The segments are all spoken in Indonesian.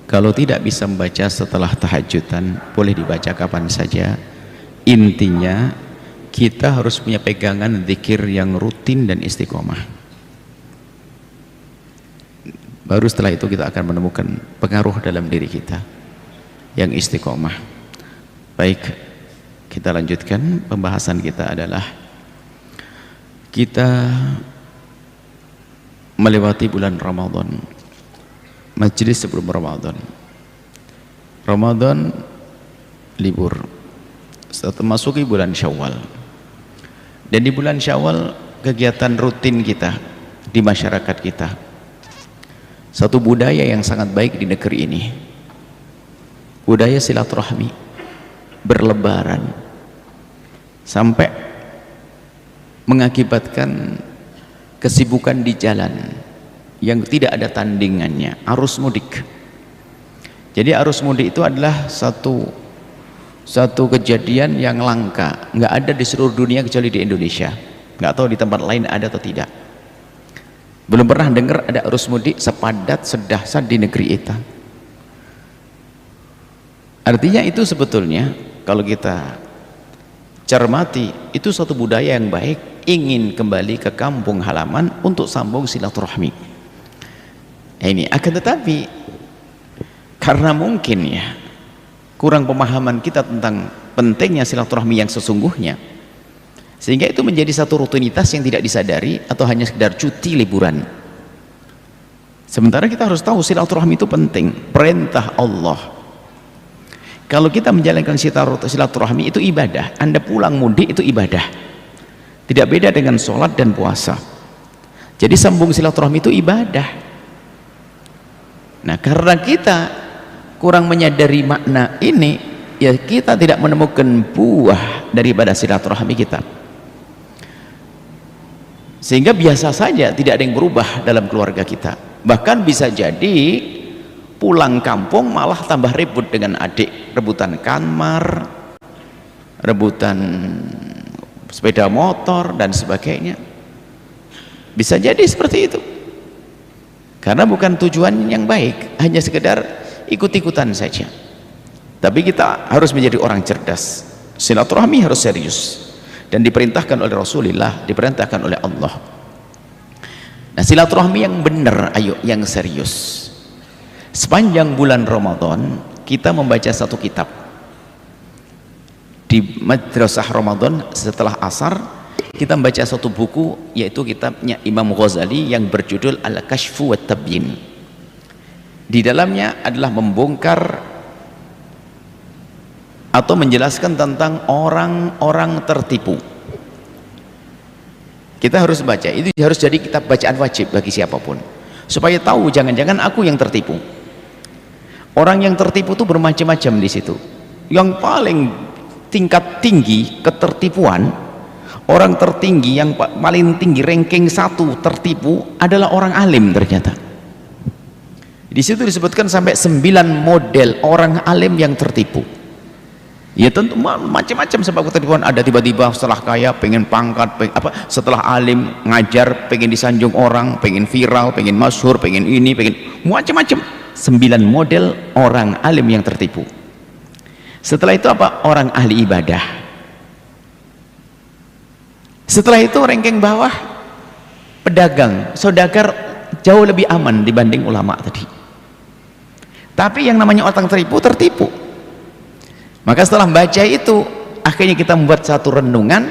Kalau tidak bisa membaca setelah tahajudan, boleh dibaca kapan saja. Intinya kita harus punya pegangan zikir yang rutin dan istiqomah. Baru setelah itu kita akan menemukan pengaruh dalam diri kita yang istiqomah. Baik, kita lanjutkan. Pembahasan kita adalah kita melewati bulan Ramadan, majelis sebelum Ramadan. Ramadan libur, setelah memasuki bulan Syawal, dan di bulan Syawal kegiatan rutin kita di masyarakat kita, satu budaya yang sangat baik di negeri ini, budaya silaturahmi, berlebaran, sampai mengakibatkan kesibukan di jalan yang tidak ada tandingannya, arus mudik. Jadi arus mudik itu adalah satu kejadian yang langka, nggak ada di seluruh dunia kecuali di Indonesia. Nggak tahu di tempat lain ada atau tidak. Belum pernah dengar ada arus mudik sepadat sedahsyat di negeri kita. Artinya itu sebetulnya kalau kita cermati, itu suatu budaya yang baik, ingin kembali ke kampung halaman untuk sambung silaturahmi. Ini akan tetapi karena mungkin ya kurang pemahaman kita tentang pentingnya silaturahmi yang sesungguhnya, sehingga itu menjadi satu rutinitas yang tidak disadari atau hanya sekedar cuti liburan. Sementara kita harus tahu silaturahmi itu penting, perintah Allah. Kalau kita menjalankan silaturahmi itu ibadah. Anda pulang mudik itu ibadah, tidak beda dengan sholat dan puasa. Jadi sambung silaturahmi itu ibadah. Nah, karena kita kurang menyadari makna ini, ya kita tidak menemukan buah daripada silaturahmi kita, sehingga biasa saja tidak ada yang berubah dalam keluarga kita. Bahkan bisa jadi pulang kampung malah tambah ribut dengan adik, rebutan kamar, rebutan sepeda motor dan sebagainya. Bisa jadi seperti itu karena bukan tujuan yang baik, hanya sekedar ikut-ikutan saja. Tapi kita harus menjadi orang cerdas. Silaturahmi harus serius dan diperintahkan oleh Rasulullah, diperintahkan oleh Allah. Nah, silaturahmi yang benar, ayo yang serius. Sepanjang bulan Ramadan kita membaca satu kitab di madrasah Ramadan. Setelah asar kita membaca satu buku, yaitu kitabnya Imam Ghazali yang berjudul Al-Kashfu wa Tabyin. Di dalamnya adalah membongkar atau menjelaskan tentang orang-orang tertipu. Kita harus baca, itu harus jadi kitab bacaan wajib bagi siapapun, supaya tahu jangan-jangan aku yang tertipu. Orang yang tertipu itu bermacam-macam di situ. Yang paling tingkat tinggi ketertipuan, orang tertinggi yang paling tinggi ranking 1 tertipu adalah orang alim. Ternyata di situ disebutkan sampai 9 model orang alim yang tertipu. Ya tentu macam-macam sebab ketertipuan ada. Tiba-tiba setelah kaya pengen pangkat, setelah alim ngajar pengen disanjung orang, pengen viral, pengen masyhur, pengen ini, pengen macam-macam. 9 model orang alim yang tertipu. Setelah itu apa? Orang ahli ibadah. Setelah itu ranking bawah pedagang, saudagar, jauh lebih aman dibanding ulama tadi. Tapi yang namanya orang tertipu. Maka setelah membaca itu, akhirnya kita membuat satu renungan.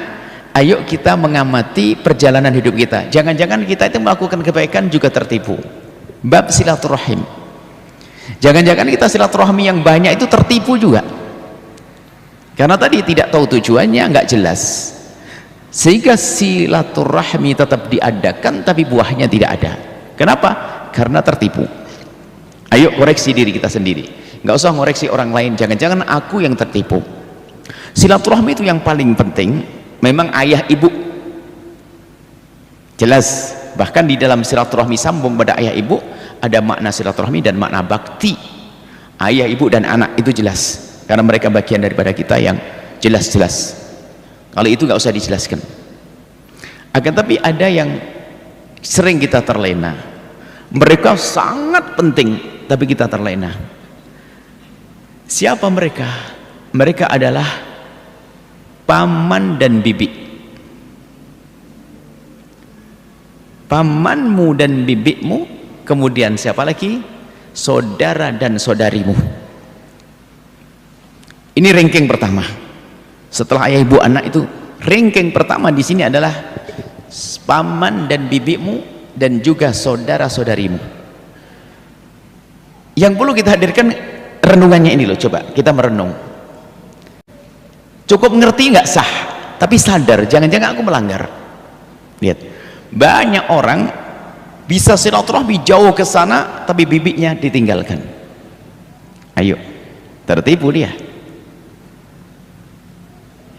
Ayo kita mengamati perjalanan hidup kita. Jangan-jangan kita itu melakukan kebaikan juga tertipu. Bab silaturahim. Jangan-jangan kita silaturahmi yang banyak itu tertipu juga, karena tadi tidak tahu tujuannya, nggak jelas, sehingga silaturahmi tetap diadakan tapi buahnya tidak ada. Kenapa? Karena tertipu. Ayo koreksi diri kita sendiri, nggak usah ngoreksi orang lain. Jangan-jangan aku yang tertipu. Silaturahmi itu yang paling penting memang ayah ibu, jelas. Bahkan di dalam silaturahmi sambung pada ayah ibu ada makna silaturahmi dan makna bakti. Ayah, ibu dan anak itu jelas, karena mereka bagian daripada kita yang jelas-jelas. Kalau itu nggak usah dijelaskan. Akan tapi ada yang sering kita terlena. Mereka sangat penting tapi kita terlena. Siapa mereka? Mereka adalah paman dan bibi. Pamanmu dan bibimu, kemudian siapa lagi? Saudara dan saudarimu. Ini ranking pertama. Setelah ayah ibu anak itu, ranking pertama di sini adalah paman dan bibimu dan juga saudara-saudarimu. Yang perlu kita hadirkan renungannya ini loh, coba kita merenung. Cukup ngerti nggak sah, tapi sadar jangan-jangan aku melanggar. Lihat, banyak orang bisa silaturahmi jauh ke sana tapi bibiknya ditinggalkan. Ayo, tertipu dia.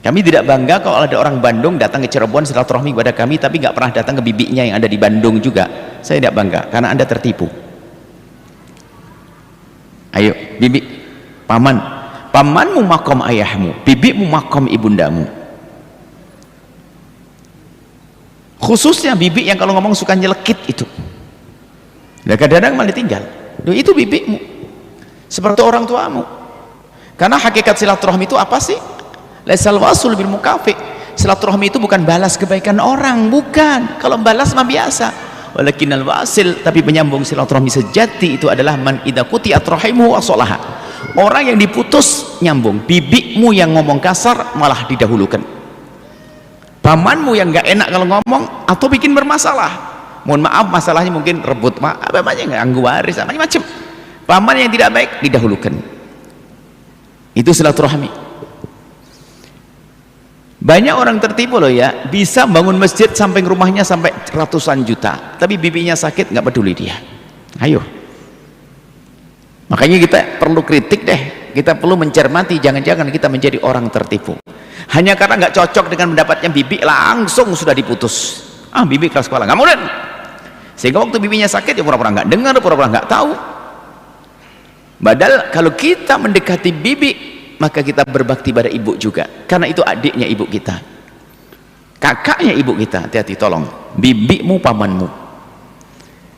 Kami tidak bangga kalau ada orang Bandung datang ke Cirebon silaturahmi kepada kami tapi nggak pernah datang ke bibiknya yang ada di Bandung juga. Saya tidak bangga karena Anda tertipu. Ayo, bibi, pamanmu makom ayahmu, bibimu makom ibundamu. Khususnya bibi yang kalau ngomong suka nyelekit itu. Dan kadang-kadang malah ditinggal. Duh, itu bibimu. Seperti orang tuamu. Karena hakikat silaturahmi itu apa sih? Laisal wasul bil mukafi. Silaturahmi itu bukan balas kebaikan orang, bukan. Kalau balas mah biasa. Walakinnal wasil, tapi penyambung silaturahmi sejati itu adalah man idza quti'at rahimu wa salaha. Orang yang diputus nyambung. Bibimu yang ngomong kasar malah didahulukan. Pamanmu yang nggak enak kalau ngomong atau bikin bermasalah. Mohon maaf, masalahnya mungkin rebut apa aja, ganggu waris macam-macam. Paman yang tidak baik didahulukan. Itu silaturahmi. Banyak orang tertipu loh ya, bisa bangun masjid sampai rumahnya sampai ratusan juta, tapi bibinya sakit nggak peduli dia. Ayo, makanya kita perlu kritik deh, kita perlu mencermati, jangan-jangan kita menjadi orang tertipu hanya karena nggak cocok dengan mendapatnya bibi langsung sudah diputus. Bibi kelas kepala nggak mau, sehingga waktu bibinya sakit ya pura-pura nggak dengar, pura-pura nggak tahu. Padahal kalau kita mendekati bibi, maka kita berbakti pada ibu juga, karena itu adiknya ibu kita, kakaknya ibu kita. Hati-hati, tolong, bibimu pamanmu.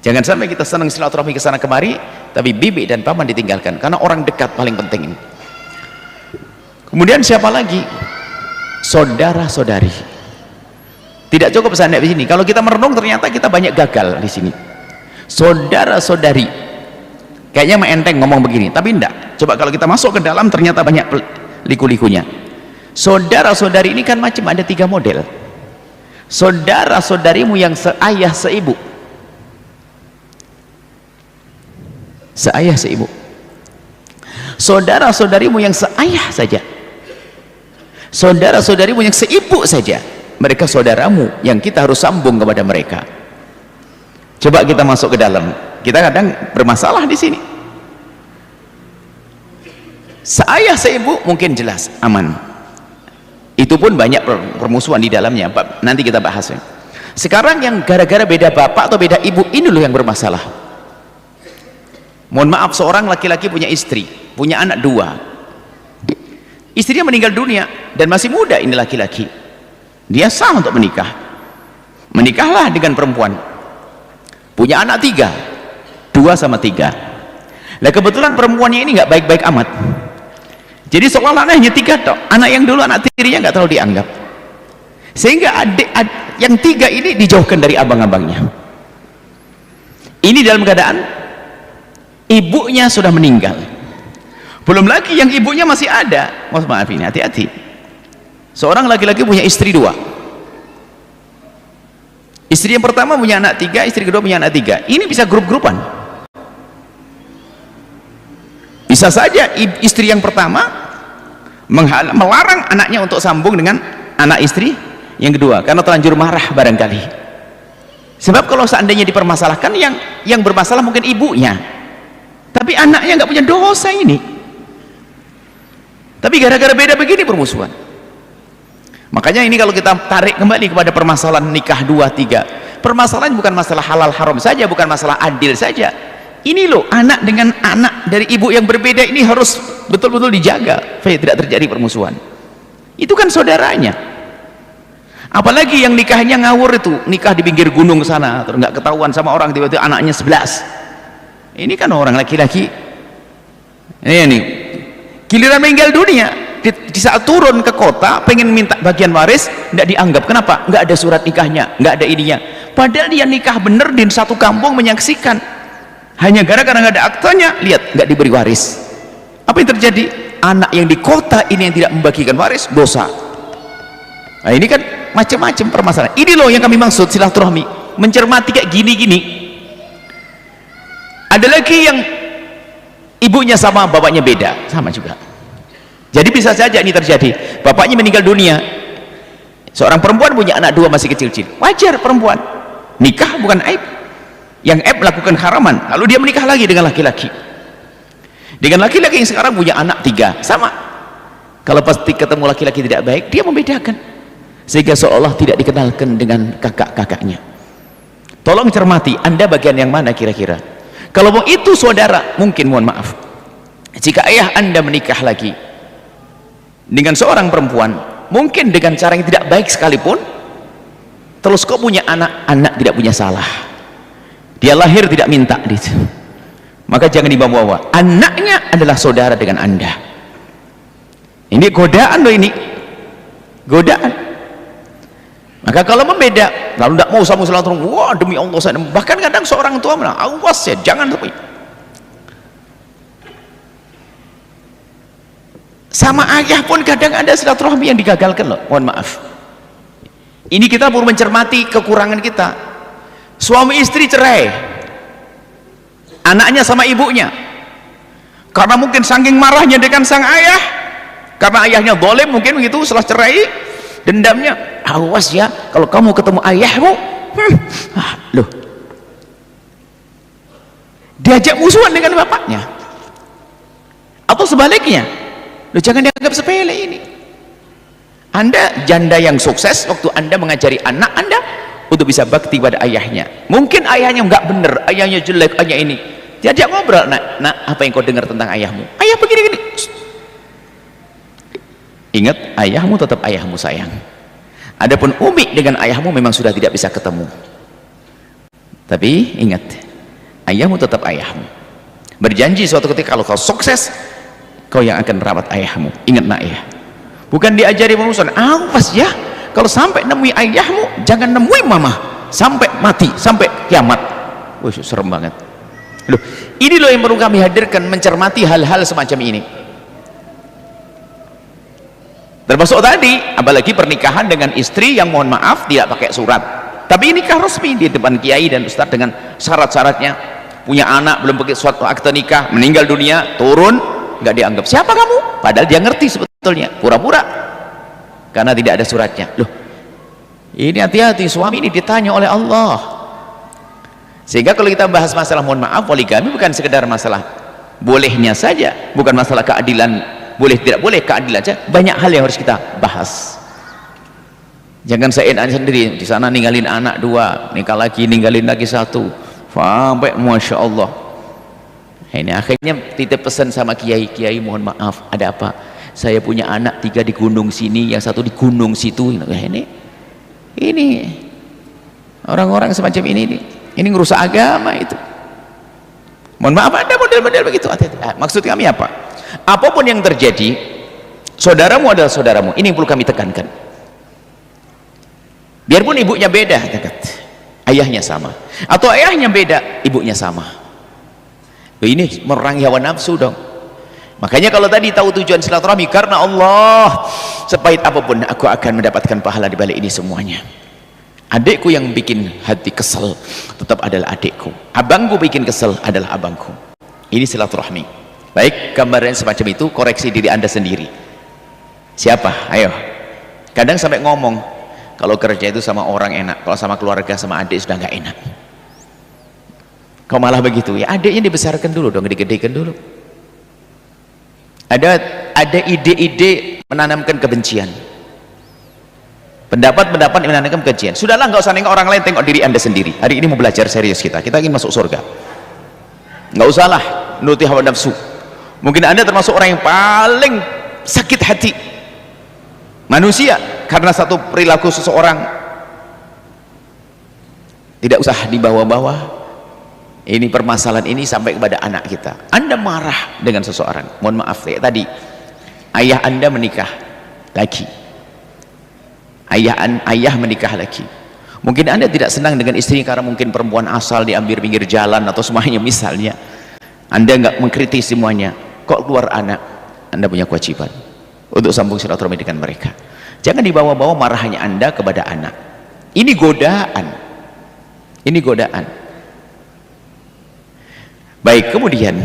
Jangan sampai kita senang silaturahmi ke sana kemari tapi bibi dan paman ditinggalkan, karena orang dekat paling penting. Kemudian siapa lagi? Saudara-saudari. Tidak cukup sampai di sini. Kalau kita merenung ternyata kita banyak gagal di sini. Saudara-saudari kayaknya mah enteng ngomong begini, tapi enggak. Coba kalau kita masuk ke dalam ternyata banyak liku-likunya. Saudara-saudari ini kan macam ada 3 model. Saudara-saudarimu yang seayah seibu. Seayah seibu. Saudara-saudarimu yang seayah saja. Saudara-saudarimu yang seibu saja. Mereka saudaramu yang kita harus sambung kepada mereka. Coba kita masuk ke dalam. Kita kadang bermasalah di sini. Seayah seibu mungkin jelas aman. Itu pun banyak permusuhan di dalamnya. Nanti kita bahas ya. Sekarang yang gara-gara beda bapak atau beda ibu, ini loh yang bermasalah. Mohon maaf, seorang laki-laki punya istri, punya anak 2. Istrinya meninggal dunia dan masih muda ini laki-laki. Dia sah untuk menikah. Menikahlah dengan perempuan. Punya anak 3, 2 sama 3. Nah kebetulan perempuannya ini nggak baik-baik amat. Jadi seolah anaknya 3 tok. Anak yang dulu anak tirinya nggak terlalu dianggap. Sehingga adik yang 3 ini dijauhkan dari abang-abangnya. Ini dalam keadaan ibunya sudah meninggal. Belum lagi yang ibunya masih ada. Maaf ini, hati-hati. Seorang laki-laki punya istri 2. Istri yang pertama punya anak 3, istri kedua punya anak 3. Ini bisa grup-grupan. Bisa saja istri yang pertama melarang anaknya untuk sambung dengan anak istri yang kedua karena terlanjur marah barangkali. Sebab kalau seandainya dipermasalahkan, yang bermasalah mungkin ibunya, tapi anaknya nggak punya dosa ini. Tapi gara-gara beda begini permusuhan. Makanya ini kalau kita tarik kembali kepada permasalahan nikah 2, 3, permasalahan bukan masalah halal haram saja, bukan masalah adil saja. Ini loh, anak dengan anak dari ibu yang berbeda ini harus betul-betul dijaga supaya tidak terjadi permusuhan. Itu kan saudaranya. Apalagi yang nikahnya ngawur itu, nikah di pinggir gunung sana, terus nggak ketahuan sama orang, tiba-tiba anaknya 11. Ini kan orang laki-laki. Ini Giliran meninggal dunia, di saat turun ke kota pengen minta bagian waris, tidak dianggap. Kenapa? Nggak ada surat nikahnya, nggak ada ininya. Padahal dia nikah bener di satu kampung menyaksikan. Hanya gara-gara nggak ada aktanya, lihat nggak diberi waris. Apa yang terjadi? Anak yang di kota ini yang tidak membagikan waris, dosa. Nah ini kan macam-macam permasalahan. Ini loh yang kami maksud silaturahmi, mencermati kayak gini-gini. Ada lagi yang ibunya sama bapaknya beda, sama juga. Jadi bisa saja ini terjadi, bapaknya meninggal dunia, seorang perempuan punya anak dua masih kecil-kecil, wajar perempuan nikah bukan aib. Yang aib melakukan haraman, lalu dia menikah lagi dengan laki-laki, dengan laki-laki yang sekarang punya anak tiga, sama. Kalau pasti ketemu laki-laki tidak baik, dia membedakan sehingga seolah tidak dikenalkan dengan kakak-kakaknya. Tolong cermati, Anda bagian yang mana kira-kira? Kalau mau itu saudara, mungkin mohon maaf, jika ayah Anda menikah lagi dengan seorang perempuan, mungkin dengan cara yang tidak baik sekalipun, terus kok punya anak tidak punya salah, dia lahir tidak minta gitu, maka jangan dibawa-bawa. Anaknya adalah saudara dengan Anda. Ini godaan loh, ini godaan. Maka kalau membeda, lalu tidak mau sama silaturahmi, wah demi Allah saya, bahkan kadang seorang tua bilang awas ya, jangan. Tapi sama ayah pun kadang ada silaturahmi yang digagalkan loh, mohon maaf. Ini kita perlu mencermati kekurangan kita. Suami istri cerai, anaknya sama ibunya, karena mungkin saking marahnya dengan sang ayah, karena ayahnya zalim mungkin begitu, setelah cerai dendamnya, awas ya kalau kamu ketemu ayahmu, loh, diajak musuhan dengan bapaknya, atau sebaliknya. Loh, jangan dianggap sepele ini. Anda janda yang sukses waktu Anda mengajari anak Anda untuk bisa bakti pada ayahnya. Mungkin ayahnya nggak bener, ayahnya jelek, ayah ini. Diajak ngobrol, nak, apa yang kau dengar tentang ayahmu? Ayah begini-gini. Ingat, ayahmu tetap ayahmu sayang. Adapun umi dengan ayahmu memang sudah tidak bisa ketemu. Tapi ingat, ayahmu tetap ayahmu. Berjanji suatu ketika kalau kau sukses, kau yang akan merawat ayahmu. Ingat nak ya, bukan diajari memusuhan, awas ya kalau sampai nemui ayahmu jangan nemui mama sampai mati, sampai kiamat. Wih, serem banget loh. Ini loh yang perlu kami hadirkan, mencermati hal-hal semacam ini. Termasuk tadi, apalagi pernikahan dengan istri yang mohon maaf tidak pakai surat, tapi nikah resmi di depan kiai dan ustadz dengan syarat-syaratnya. Punya anak belum pakai suatu akte nikah, meninggal dunia, turun, nggak dianggap. Siapa kamu? Padahal dia ngerti sebetulnya, pura-pura karena tidak ada suratnya. Loh, ini hati-hati, suami ini ditanya oleh Allah. Sehingga kalau kita bahas masalah mohon maaf poligami, bukan sekedar masalah bolehnya saja, bukan masalah keadilan boleh tidak boleh, keadilan saja, banyak hal yang harus kita bahas. Jangan seenak sendiri di sana ninggalin anak dua, nikah lagi ninggalin lagi satu, sampai masya Allah. Ini akhirnya titip pesan sama kiai, kiai mohon maaf, ada apa? Saya punya anak tiga di gunung sini, yang satu di gunung situ. Ini orang-orang semacam ini ngerusak agama itu. Mohon maaf, ada model-model begitu. Maksud kami apa? Apapun yang terjadi, saudaramu adalah saudaramu. Ini yang perlu kami tekankan. Biarpun ibunya beda, ayahnya sama, atau ayahnya beda, ibunya sama. Ini merangi hawa nafsu dong. Makanya kalau tadi tahu tujuan silaturahmi karena Allah, sepahit apapun aku akan mendapatkan pahala di balik ini semuanya. Adikku yang bikin hati kesel tetap adalah adikku, abangku bikin kesel adalah abangku. Ini silaturahmi. Baik, gambaran semacam itu, koreksi diri Anda sendiri. Siapa? Ayo. Kadang sampai ngomong, kalau kerja itu sama orang enak, kalau sama keluarga, sama adik sudah nggak enak. Kau malah begitu ya, adiknya dibesarkan dulu dong, digedekan dulu. Ada ide-ide menanamkan kebencian, pendapat-pendapat yang menanamkan kebencian. Sudahlah, nggak usah nengok orang lain, tengok diri Anda sendiri. Hari ini mau belajar serius, kita ingin masuk surga. Nggak usahlah nuruti hawa nafsu. Mungkin Anda termasuk orang yang paling sakit hati manusia karena satu perilaku seseorang. Tidak usah dibawa-bawa ini permasalahan ini sampai kepada anak kita. Anda marah dengan seseorang, mohon maaf ya, tadi ayah anda menikah lagi, ayah menikah lagi. Mungkin anda tidak senang dengan istri karena mungkin perempuan asal diambil pinggir jalan atau semuanya misalnya. Anda nggak mengkritik semuanya, kok keluar anak, anda punya kewajiban untuk sambung silaturahmi dengan mereka. Jangan dibawa-bawa marahnya anda kepada anak. Ini godaan, ini godaan. Baik, kemudian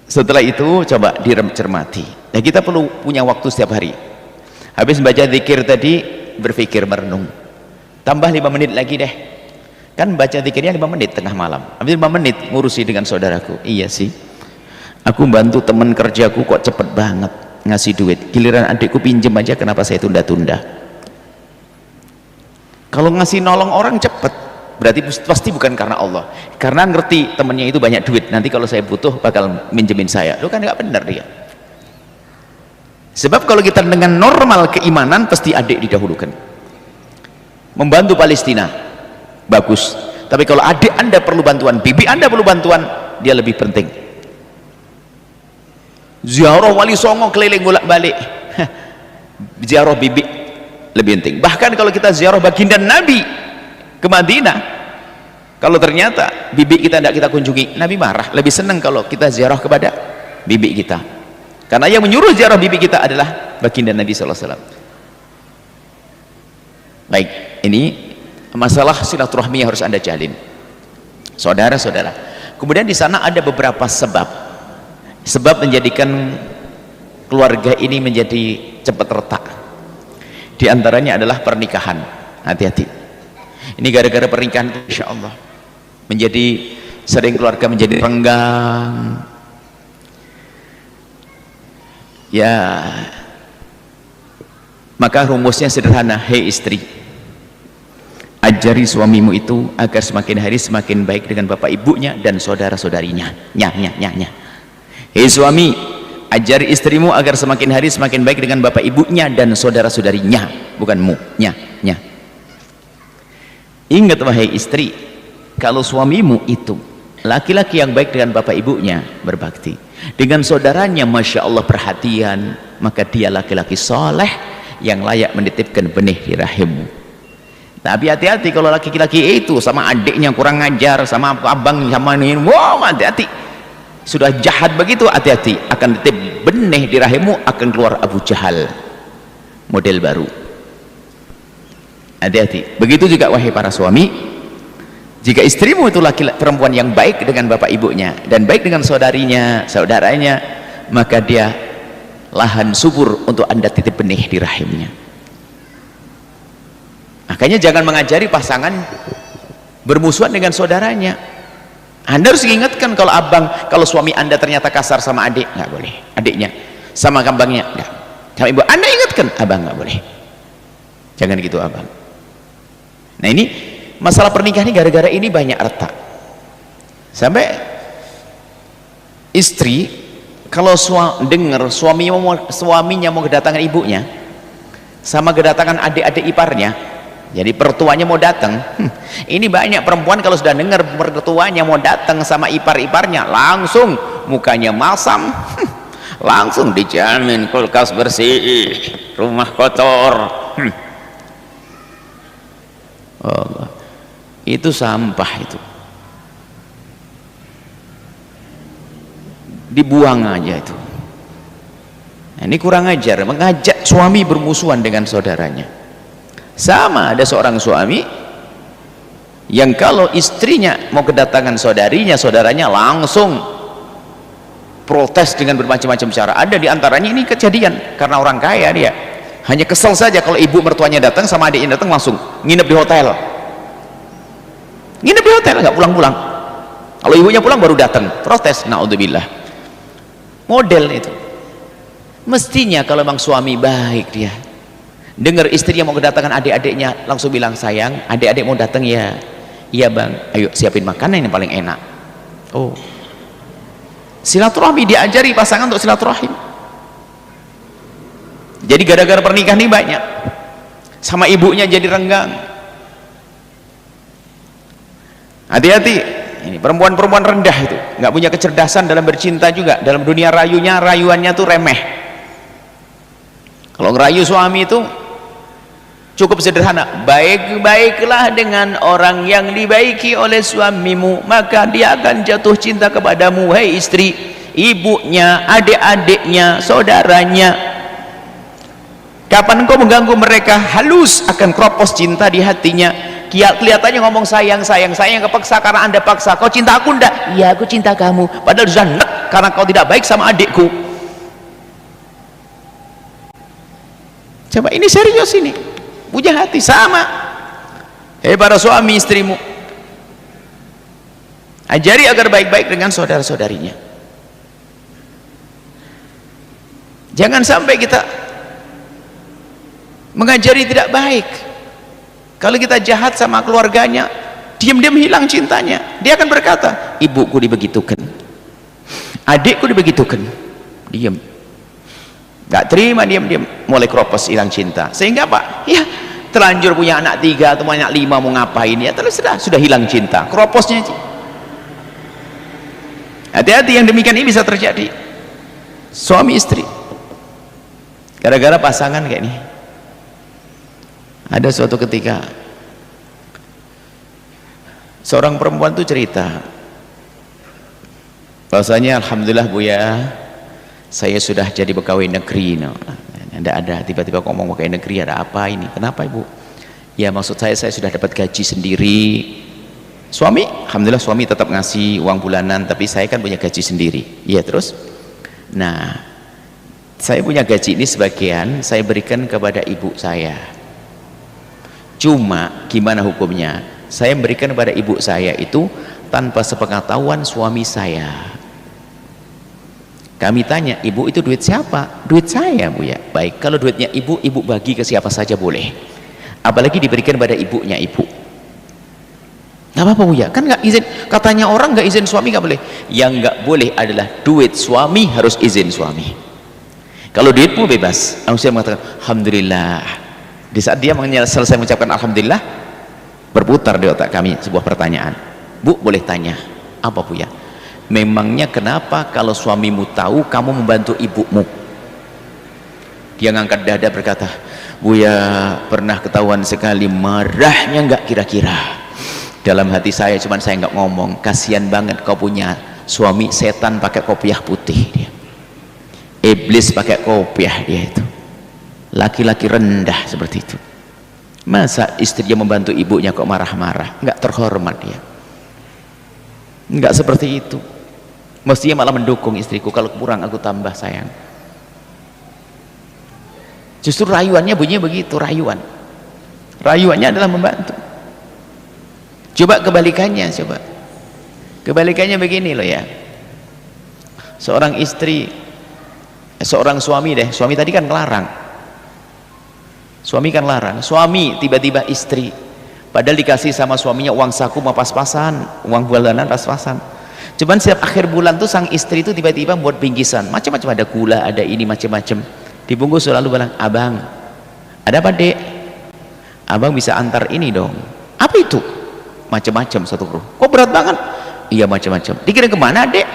setelah itu coba dicermati. Nah, kita perlu punya waktu setiap hari. Habis baca zikir tadi, berpikir, merenung. Tambah 5 menit lagi deh. Kan baca zikirnya 5 menit tengah malam. Habis 5 menit ngurusi dengan saudaraku. Iya sih. Aku bantu teman kerjaku kok cepet banget ngasih duit. Giliran adikku pinjem aja kenapa saya tunda-tunda. Kalau ngasih nolong orang cepet, berarti pasti bukan karena Allah. Karena ngerti temennya itu banyak duit. Nanti kalau saya butuh bakal minjemin saya. Lu kan nggak benar dia. Sebab kalau kita dengan normal keimanan pasti adik didahulukan. Membantu Palestina bagus, tapi kalau adik anda perlu bantuan, bibi anda perlu bantuan, dia lebih penting. Ziarah Wali Songo keliling bolak-balik, ziarah bibi lebih penting. Bahkan kalau kita ziarah baginda Nabi ke Madinah, kalau ternyata bibi kita tidak kita kunjungi, Nabi marah. Lebih senang kalau kita ziarah kepada bibi kita, karena yang menyuruh ziarah bibi kita adalah baginda Nabi SAW. Baik, ini masalah silaturahmi yang harus anda jalin, saudara-saudara. Kemudian di sana ada beberapa sebab menjadikan keluarga ini menjadi cepat retak. Di antaranya adalah pernikahan. Hati-hati. Ini gara-gara pernikahan, insya Allah menjadi sering keluarga menjadi renggang. Ya, maka rumusnya sederhana. Hei istri, ajari suamimu itu agar semakin hari semakin baik dengan bapak ibunya dan saudara-saudarinya. Hei suami, ajari istrimu agar semakin hari semakin baik dengan bapak ibunya dan saudara-saudarinya, bukan mu, nya. Ingat wahai istri, kalau suamimu itu laki-laki yang baik dengan bapak ibunya, berbakti dengan saudaranya, masya Allah perhatian, maka dia laki-laki soleh yang layak menitipkan benih di rahimmu. Tapi hati-hati kalau laki-laki itu sama adiknya kurang ngajar, sama abang sama ini, wow, hati-hati. Sudah jahat begitu, hati-hati, akan titip benih di rahimmu, akan keluar Abu Jahal model baru. Hati-hati. Begitu juga wahai para suami, jika istrimu itu perempuan yang baik dengan bapak ibunya dan baik dengan saudaranya, maka dia lahan subur untuk anda titip benih di rahimnya. Makanya jangan mengajari pasangan bermusuhan dengan saudaranya. Anda harus ingatkan kalau suami anda ternyata kasar sama adik, nggak boleh. Adiknya sama kambangnya, nggak. Sama ibu anda ingatkan, abang nggak boleh. Jangan gitu abang. Nah, ini masalah pernikahan ini gara-gara ini banyak retak. Sampai istri kalau dengar suaminya mau kedatangan ibunya sama kedatangan adik-adik iparnya, jadi pertuanya mau datang, ini banyak perempuan kalau sudah dengar pertuanya mau datang sama ipar-iparnya, langsung mukanya masam, langsung dijamin kulkas bersih, rumah kotor. Allah, itu sampah itu, dibuang aja itu. Nah, ini kurang ajar, mengajak suami bermusuhan dengan saudaranya. Sama ada seorang suami yang kalau istrinya mau kedatangan saudaranya langsung protes dengan bermacam-macam cara. Ada di antaranya ini kejadian karena orang kaya, dia hanya kesel saja kalau ibu mertuanya datang sama adiknya datang langsung nginep di hotel, nggak pulang-pulang. Kalau ibunya pulang baru datang protes. Naudzubillah. Model itu. Mestinya kalau memang suami baik, dia dengar istrinya mau kedatangan adik-adiknya langsung bilang, sayang, adik-adik mau datang ya, iya bang, ayo siapin makanan yang paling enak. Oh, silaturahmi, diajari pasangan untuk silaturahim. Jadi gara-gara pernikahan ini banyak sama ibunya jadi renggang. Hati-hati, ini perempuan-perempuan rendah itu nggak punya kecerdasan dalam bercinta juga, dalam dunia rayuannya tuh remeh. Kalau ngerayu suami itu cukup sederhana, baik-baiklah dengan orang yang dibaiki oleh suamimu, maka dia akan jatuh cinta kepadamu. Hei istri, ibunya, adik-adiknya, saudaranya, kapan engkau mengganggu mereka, halus akan keropos cinta di hatinya. Kelihatannya ngomong sayang, sayang, sayang kepaksa karena anda paksa. Kau cinta aku enggak? Iya, aku cinta kamu, padahal sudah nek karena kau tidak baik sama adikku. Coba, ini serius ini, punya hati. Sama para suami istrimu, ajari agar baik-baik dengan saudara-saudarinya. Jangan sampai kita mengajari tidak baik. Kalau kita jahat sama keluarganya, diam-diam hilang cintanya. Dia akan berkata, ibuku dibegitukan, adikku dibegitukan, diam, gak terima, diam-diam mulai keropos, hilang cinta. Sehingga apa? Ya terlanjur punya anak 3 atau anak 5, mau ngapain ya, terus sudah hilang cinta, keroposnya. Hati-hati, yang demikian ini bisa terjadi suami istri gara-gara pasangan kayak ini. Ada suatu ketika seorang perempuan itu cerita bahwasanya, alhamdulillah Bu ya, saya sudah jadi pegawai negeri. Tidak ada, tiba-tiba ngomong pegawai negeri, ada apa ini? Kenapa Ibu? Ya maksud saya sudah dapat gaji sendiri. Suami, alhamdulillah suami tetap ngasih uang bulanan, tapi saya kan punya gaji sendiri. Iya, terus? Nah, saya punya gaji ini sebagian saya berikan kepada ibu saya. Cuma gimana hukumnya? Saya memberikan kepada ibu saya itu tanpa sepengetahuan suami saya. Kami tanya, ibu itu duit siapa? Duit saya Bu ya. Baik, kalau duitnya ibu, ibu bagi ke siapa saja boleh, apalagi diberikan pada ibunya ibu. Gak apa-apa Bu ya, kan gak izin, katanya orang gak izin suami gak boleh. Yang gak boleh adalah duit suami harus izin suami. Kalau duitmu bebas, saya mengatakan alhamdulillah. Di saat dia selesai mengucapkan alhamdulillah, berputar di otak kami sebuah pertanyaan. Bu, boleh tanya apa Bu ya? Memangnya kenapa kalau suamimu tahu kamu membantu ibumu? Dia ngangkat dada berkata, Bu ya, pernah ketahuan sekali marahnya nggak kira-kira. Dalam hati saya, cuman saya nggak ngomong, kasihan banget kau punya suami setan pakai kopiah putih. Dia iblis pakai kopiah, dia itu laki-laki rendah seperti itu. Masa istrinya membantu ibunya kok marah-marah? Nggak terhormat dia. Nggak seperti itu. Mestinya malah mendukung istriku, kalau kurang aku tambah sayang. Justru rayuannya bunyinya begitu, rayuannya adalah membantu. Coba kebalikannya, kebalikannya begini loh ya. Seorang istri, seorang suami deh, suami tadi kan ngelarang, suami tiba-tiba istri, padahal dikasih sama suaminya uang saku mau pas-pasan, uang bulanan pas-pasan. Cuman setiap akhir bulan tuh sang istri itu tiba-tiba buat bingkisan macam-macam, ada gula, ada ini macam-macam, dibungkus selalu bilang, abang ada apa dek? Abang bisa antar ini dong. Apa itu? Macam-macam satu kru. Kok berat banget? Iya macam-macam. Dikirim kemana dek?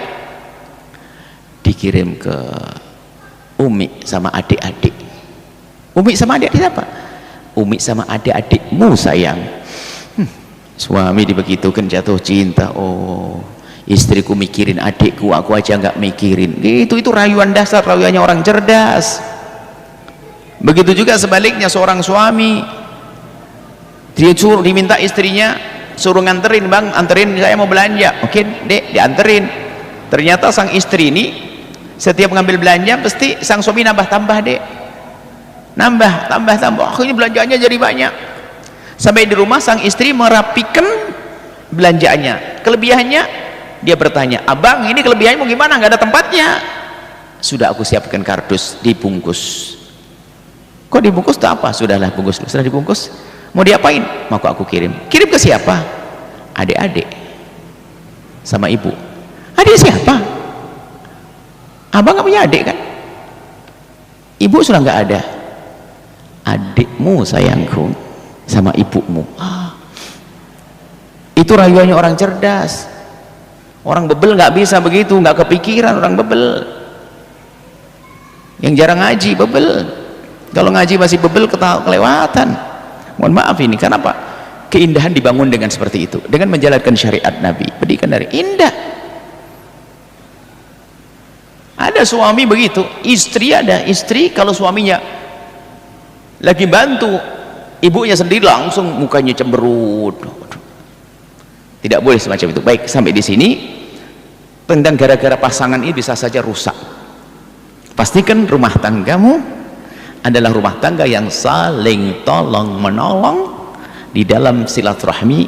Dikirim ke Umi sama adik-adik. Umi sama adik siapa? Umi sama adik-adikmu sayang. Suami dibegitukan jatuh cinta. Oh, istriku mikirin adikku, aku aja nggak mikirin. Itu rayuan dasar, rayuannya orang cerdas. Begitu juga sebaliknya, seorang suami dia diminta istrinya suruh nganterin, bang anterin saya mau belanja. Oke dek, dianterin. Ternyata sang istri ini setiap mengambil belanja pasti sang suami nambah-tambah dek, tambah akhirnya belanjaannya jadi banyak. Sampai di rumah sang istri merapikan belanjaannya, kelebihannya dia bertanya, abang ini kelebihannya mau gimana, nggak ada tempatnya. Sudah aku siapkan kardus, dibungkus. Kok dibungkus tuh apa? Sudahlah bungkus, sudah dibungkus. Mau diapain? Mau aku kirim ke siapa? Adik-adik sama ibu. Adik siapa? Abang gak punya adik kan? Ibu sudah nggak ada. Adikmu sayangku sama ibumu. Itu rayuannya orang cerdas. Orang bebel nggak bisa begitu, nggak kepikiran orang bebel. Yang jarang ngaji bebel. Kalau ngaji masih bebel kelewatan. Mohon maaf ini, kenapa? Keindahan dibangun dengan seperti itu, dengan menjalankan syariat Nabi, pendidikan dari indah. Ada suami begitu, istri kalau suaminya lagi bantu, ibunya sendiri langsung mukanya cemberut. Tidak boleh semacam itu. Baik, sampai di sini tentang gara-gara pasangan ini bisa saja rusak. Pastikan rumah tanggamu adalah rumah tangga yang saling tolong menolong di dalam silaturahmi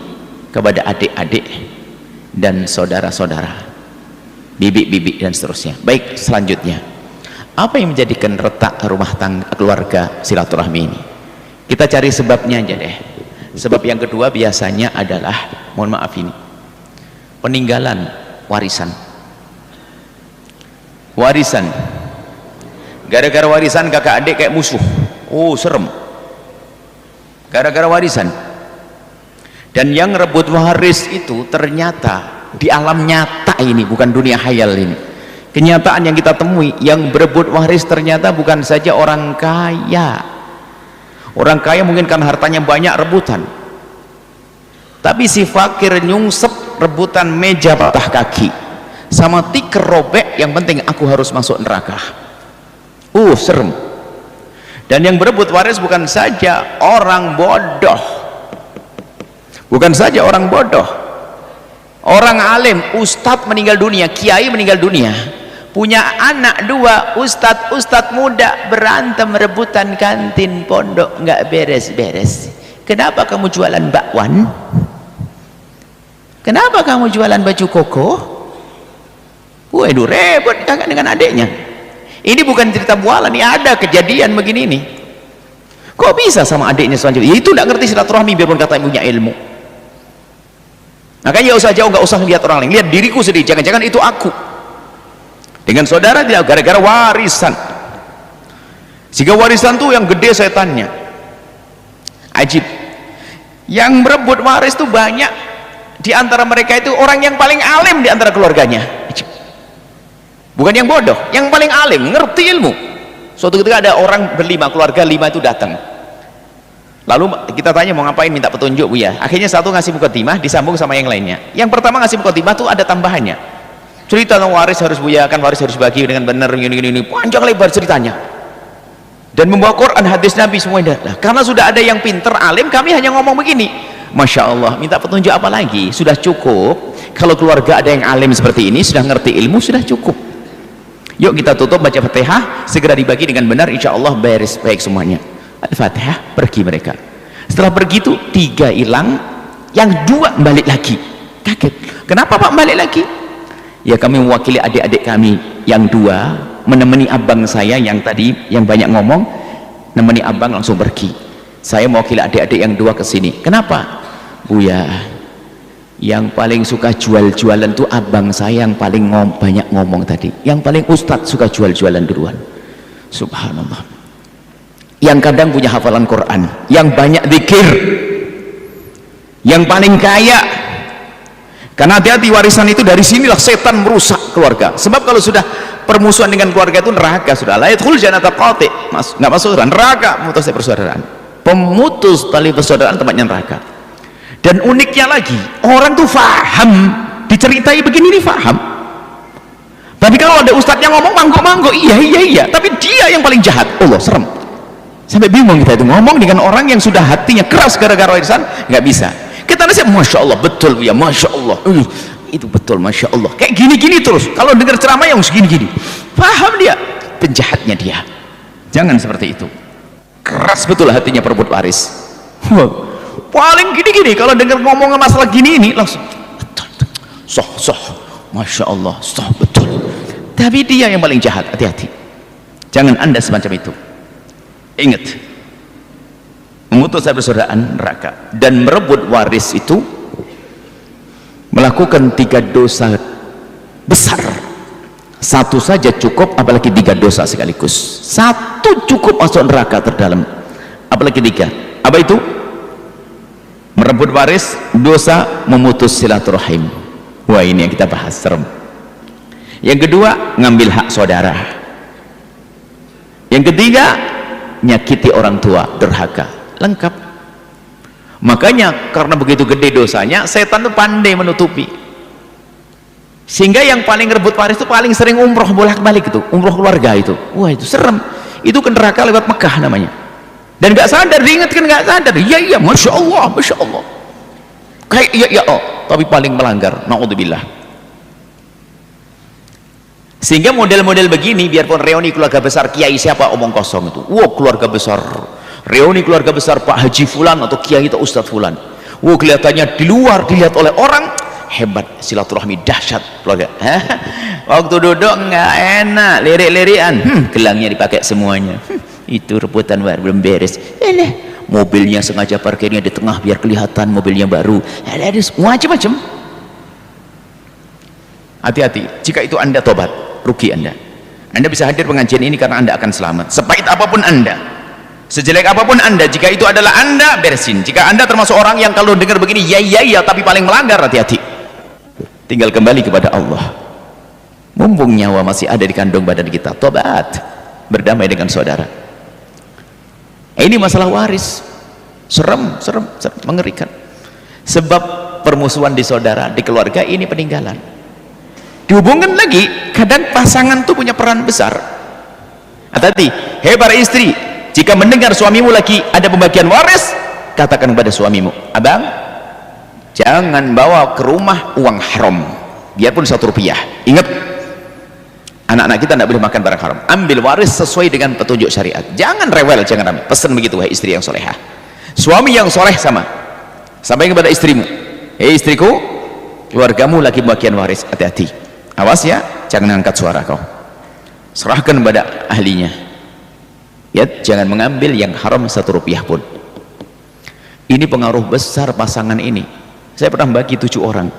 kepada adik-adik dan saudara-saudara, bibi-bibi dan seterusnya. Baik, selanjutnya apa yang menjadikan retak rumah tangga keluarga silaturahmi ini? Kita cari sebabnya aja deh. Sebab yang kedua biasanya adalah, mohon maaf ini, peninggalan warisan. Gara-gara warisan kakak adik kayak musuh. Oh, serem. Gara-gara warisan. Dan yang rebut waris itu ternyata di alam nyata ini, bukan dunia khayal ini. Kenyataan yang kita temui, yang berebut waris ternyata bukan saja orang kaya. Orang kaya mungkin karena hartanya banyak rebutan. Tapi si fakir nyungsep rebutan meja patah kaki sama tikar robek, yang penting aku harus masuk neraka. Serem. Dan yang berebut waris bukan saja orang bodoh, orang alim, ustadz meninggal dunia, kiai meninggal dunia, punya anak dua, ustadz muda, berantem rebutan kantin pondok, nggak beres-beres. Kenapa kamu jualan bakwan? Kenapa kamu jualan baju koko? Waduh, repot kakak dengan adiknya. Ini bukan cerita bualan, ini ada kejadian begini nih. Kok bisa sama adiknya selanjutnya? Itu tidak ngerti silaturahmi, biarpun kata punya ilmu. Makanya usah jauh, nggak usah lihat orang lain, lihat diriku sendiri. Jangan-jangan itu aku. Dengan saudara tidak, gara-gara warisan. Sehingga warisan tuh yang gede setannya. Ajib. Yang berebut waris tuh banyak. Di antara mereka itu orang yang paling alim di antara keluarganya. Bukan yang bodoh, yang paling alim, ngerti ilmu. Suatu ketika ada orang berlima, keluarga lima itu datang. Lalu kita tanya mau ngapain, minta petunjuk Bu ya. Akhirnya satu ngasih mukadimah, disambung sama yang lainnya. Yang pertama ngasih mukadimah tuh ada tambahannya. Cerita tentang waris harus Bu ya, kan waris harus bagi dengan benar, ini panjang lebar ceritanya. Dan membawa Quran, hadis Nabi semuanya. Nah, karena sudah ada yang pinter, alim, kami hanya ngomong begini. Masya Allah, minta petunjuk apa lagi? Sudah cukup. Kalau keluarga ada yang alim seperti ini, sudah ngerti ilmu, sudah cukup. Yuk kita tutup, baca Fatihah, segera dibagi dengan benar, insya Allah beres baik semuanya. Al-Fatihah, pergi mereka. Setelah pergi itu 3 hilang, yang 2 balik lagi. Kaget, kenapa Pak balik lagi? Ya kami mewakili adik-adik kami yang 2 menemani abang saya yang tadi yang banyak ngomong, nemeni abang langsung pergi. Saya mewakili adik-adik yang 2 ke sini. Kenapa? Buya, yang paling suka jual-jualan tuh abang saya, yang paling banyak ngomong tadi, yang paling ustadz suka jual-jualan duluan. Subhanallah. Yang kadang punya hafalan Quran, yang banyak zikir, yang paling kaya. Karena hati-hati, warisan itu dari sinilah setan merusak keluarga. Sebab kalau sudah permusuhan dengan keluarga itu neraka sudah. La yadkhul jannata qati, nggak masuk neraka, memutus persaudaraan. Pemutus tali persaudaraan tempatnya neraka. Dan uniknya lagi, orang tuh faham, diceritai begini nih faham. Tapi kalau ada ustadznya ngomong mangkok-mangkok, iya, tapi dia yang paling jahat. Allah, serem. Sampai bingung kita itu ngomong dengan orang yang sudah hatinya keras gara-gara warisan, nggak bisa. Kita nasihat, Masya Allah, betul ya, Masya Allah. Itu betul, Masya Allah. Kayak gini-gini terus. Kalau dengar ceramah yang segini-gini, paham dia, penjahatnya dia. Jangan seperti itu. Keras betul hatinya perebut waris. Wow. Paling gini-gini, kalau dengar ngomong masalah gini ini langsung betul, soh, Masya Allah, soh, betul. Tapi dia yang paling jahat, hati-hati. Jangan Anda semacam itu. Ingat, memutus persaudaraan neraka, dan merebut waris itu melakukan 3 dosa besar. 1 saja cukup, apalagi 3 dosa sekaligus. 1 cukup masuk neraka terdalam, apalagi 3. Apa itu? Merebut waris, dosa memutus silaturahim. Wah, ini yang kita bahas, serem. Yang kedua, ngambil hak saudara. Yang ketiga, nyakiti orang tua, durhaka, lengkap. Makanya karena begitu gede dosanya, setan tuh pandai menutupi, sehingga yang paling rebut waris itu paling sering umroh bolak-balik, itu umroh keluarga itu. Wah, itu serem, itu ke neraka lewat Mekah namanya, dan nggak sadar, diingatkan nggak sadar. Iya, masya Allah, kayak iya, oh, tapi paling melanggar, naudzubillah. Sehingga model-model begini, biarpun reuni keluarga besar kiai siapa omong kosong itu, wah keluarga besar, reuni keluarga besar Pak Haji Fulan atau kiai atau Ustadz Fulan, wah kelihatannya di luar dilihat oleh orang hebat, silaturahmi dahsyat keluarga. Waktu duduk nggak enak, lirik-lirikan, gelangnya dipakai semuanya, itu rebutan belum beres. Mobilnya sengaja parkirnya di tengah biar kelihatan mobilnya baru, ada macam-macam. Hati-hati, jika itu Anda tobat, rugi Anda bisa hadir pengajian ini karena Anda akan selamat. Sepahit apapun Anda, sejelek apapun Anda, jika itu adalah Anda, beresin. Jika Anda termasuk orang yang kalau dengar begini ya tapi paling melanggar, hati-hati, tinggal kembali kepada Allah. Mumpung nyawa masih ada di kandung badan kita, tobat, berdamai dengan saudara. Ini masalah waris, serem, mengerikan. Sebab permusuhan di saudara, di keluarga, ini peninggalan. Dihubungkan lagi, kadang pasangan tuh punya peran besar. Hati-hati, para istri, jika mendengar suamimu lagi ada pembagian waris, katakan kepada suamimu, abang, jangan bawa ke rumah uang haram, biarpun 1 rupiah. Ingat, anak-anak kita tidak boleh makan barang haram. Ambil waris sesuai dengan petunjuk syariat, jangan rewel, jangan ramai. Pesan begitu, wahai istri yang solehah. Suami yang soleh sama, sampaikan kepada istrimu, istriku, keluargamu lagi pembagian waris, hati-hati, awas ya, jangan angkat suara kau, serahkan kepada ahlinya ya, jangan mengambil yang haram 1 rupiah pun. Ini pengaruh besar pasangan ini. Saya pernah bagi 7 orang,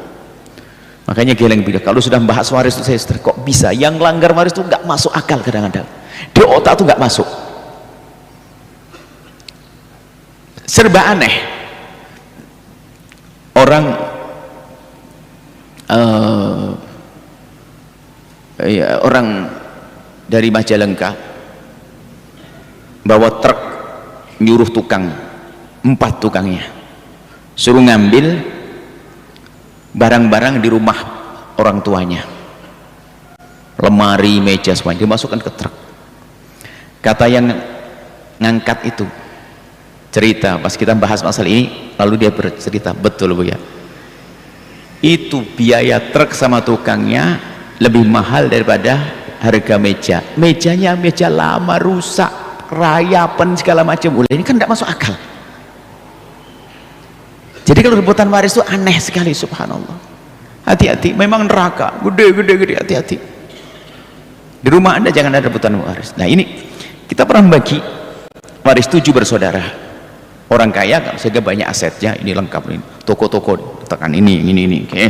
makanya geleng bilang kalau sudah membahas waris itu, saya kok bisa yang langgar waris itu nggak masuk akal, kadang-kadang di otak itu nggak masuk, serba aneh. Orang orang dari Majalengka bawa truk, nyuruh tukang, 4 tukangnya suruh ngambil barang-barang di rumah orang tuanya, lemari, meja, semuanya dimasukkan ke truk. Kata yang ngangkat itu cerita, pas kita bahas masalah ini, lalu dia bercerita, betul Bu ya, itu biaya truk sama tukangnya lebih mahal daripada harga meja. Mejanya meja lama, rusak, rayapan segala macam. Ini kan tidak masuk akal. Jadi kalau rebutan waris itu aneh sekali, subhanallah. Hati-hati, memang neraka gede, hati-hati. Di rumah Anda jangan ada rebutan waris. Nah ini kita pernah bagi waris 7 bersaudara. Orang kaya sehingga banyak asetnya, ini lengkap, ini toko-toko tekan ini, okay.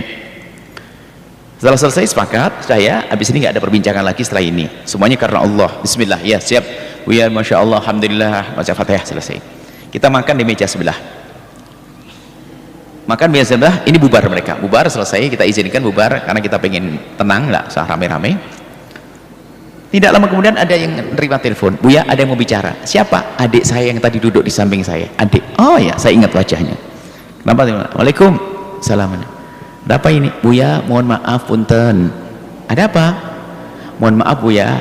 Setelah selesai sepakat, saya habis ini nggak ada perbincangan lagi setelah ini, semuanya karena Allah. Bismillah, ya siap, ya masya Allah, alhamdulillah, baca Fatihah, selesai. Kita makan di meja sebelah, makan meja sebelah, ini bubar mereka, bubar selesai, kita izinkan bubar karena kita pengen tenang, nggak usah rame-rame. Tidak lama kemudian ada yang nerima telepon, Buya ada yang mau bicara. Siapa? Adik saya yang tadi duduk di samping saya. Adik, oh ya, saya ingat wajahnya. Kenapa? Waalaikumsalam. Ada apa ini? Buya, mohon maaf punten. Ada apa? Mohon maaf Buya,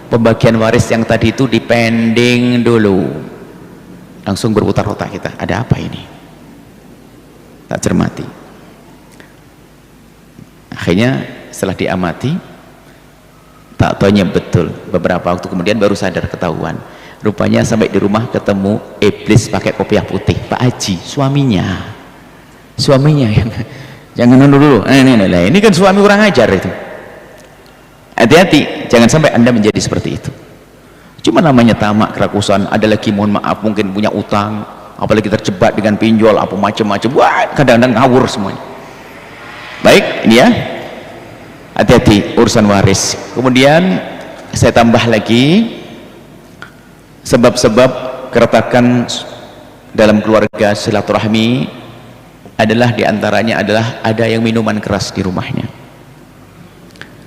pembagian waris yang tadi itu dipending dulu. Langsung berputar otak kita, ada apa ini? Tak cermati. Akhirnya setelah diamati, tak taunya betul, beberapa waktu kemudian baru sadar, ketahuan. Rupanya sampai di rumah ketemu iblis pakai kopiah putih, Pak Haji, suaminya yang jangan dulu, ini kan suami kurang ajar itu. Hati-hati, jangan sampai Anda menjadi seperti itu. Cuma namanya tamak, kerakusan. Ada lagi mohon maaf mungkin punya utang, apalagi terjebak dengan pinjol apa macam-macam, wah kadang-kadang ngawur semuanya. Baik, ini ya, hati-hati urusan waris. Kemudian saya tambah lagi sebab-sebab keretakan dalam keluarga silaturahmi adalah diantaranya adalah ada yang minuman keras di rumahnya.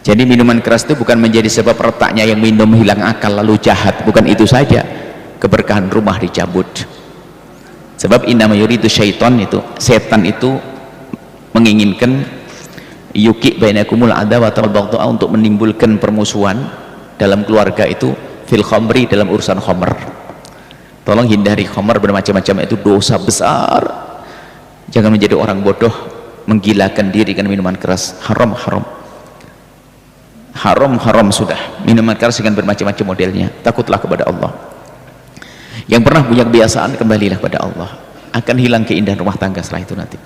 Jadi minuman keras itu bukan menjadi sebab retaknya yang minum hilang akal lalu jahat, bukan itu saja, keberkahan rumah dicabut. Sebab innama yuridu syaitan, itu setan itu menginginkan yuki bainakumul adawata wal baghdha, untuk menimbulkan permusuhan dalam keluarga itu fil khamri, dalam urusan khamr. Tolong hindari khamr bermacam-macam, itu dosa besar. Jangan menjadi orang bodoh menggilakan diri dengan minuman keras. Haram, haram, haram, haram sudah. Minuman keras dengan bermacam-macam modelnya. Takutlah kepada Allah. Yang pernah punya kebiasaan, kembalilah pada Allah, akan hilang keindahan rumah tangga setelah itu nanti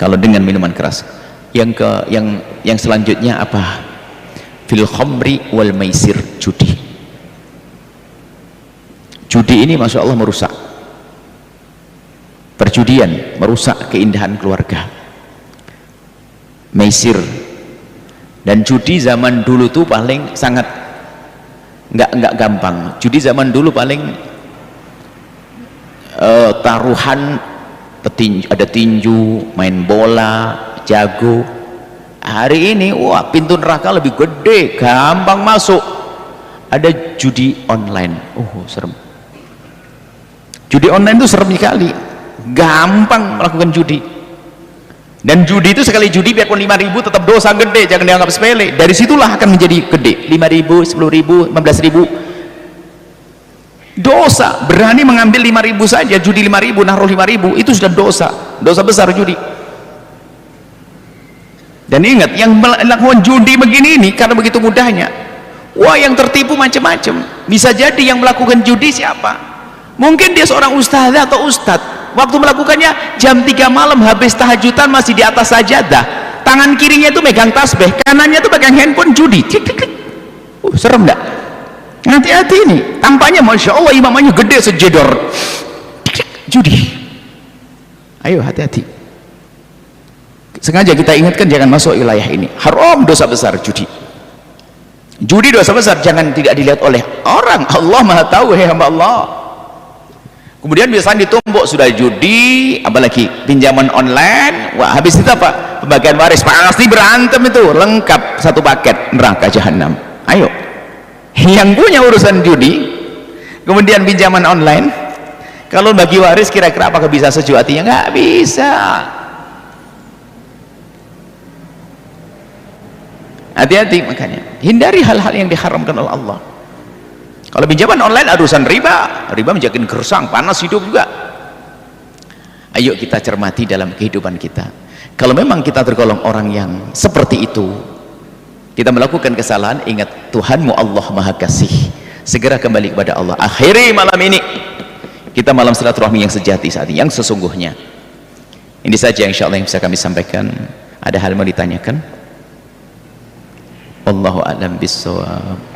kalau dengan minuman keras. Yang selanjutnya apa? Fil khamri wal maisir, judi. Judi ini masya Allah merusak, perjudian merusak keindahan keluarga. Maisir dan judi zaman dulu tuh paling sangat nggak gampang. Judi zaman dulu paling taruhan, ada tinju, main bola, jago. Hari ini wah, pintu neraka lebih gede, gampang masuk. Ada judi online. Oh, serem. Judi online itu serem sekali, gampang melakukan judi. Dan judi itu, sekali judi biarpun 5.000 tetap dosa gede, jangan dianggap sepele. Dari situlah akan menjadi gede. 5.000, 10.000, 15.000 dosa. Berani mengambil 5.000 saja, judi 5.000, naruh 5.000, itu sudah dosa, dosa besar judi. Dan ingat, yang melakukan judi begini ini karena begitu mudahnya. Wah, yang tertipu macam-macam. Bisa jadi yang melakukan judi siapa? Mungkin dia seorang ustaz atau ustadz, waktu melakukannya jam 3 malam habis tahajudan masih di atas sajadah, tangan kirinya itu megang tasbih, kanannya itu pegang handphone, judi. Serem enggak? Hati-hati ini, tampaknya masya Allah imamannya gede sejedor, judi. Ayo hati-hati. Sengaja kita ingatkan jangan masuk wilayah ini. Haram, dosa besar judi. Judi dosa besar, jangan tidak dilihat oleh orang. Allah Maha tahu, hei hamba Allah. Kemudian biasanya ditumpuk, sudah judi, apalagi pinjaman online. Wah, habis itu apa? Pembagian waris, pasti berantem itu, lengkap satu paket, neraka jahanam. Ayo. Yang punya urusan judi kemudian pinjaman online, kalau bagi waris kira-kira apakah bisa sejuk hatinya? Nggak bisa. Hati-hati, makanya hindari hal-hal yang diharamkan oleh Allah. Kalau pinjaman online urusan riba, riba menjadi gersang, panas hidup juga. Ayo kita cermati dalam kehidupan kita. Kalau memang kita tergolong orang yang seperti itu, kita melakukan kesalahan, ingat Tuhanmu Allah Maha Kasih. Segera kembali kepada Allah. Akhiri malam ini kita malam silaturahmi yang sejati saat ini, yang sesungguhnya. Ini saja insya Allah yang bisa kami sampaikan. Ada hal mau ditanyakan? Wallahu a'lam bissawab.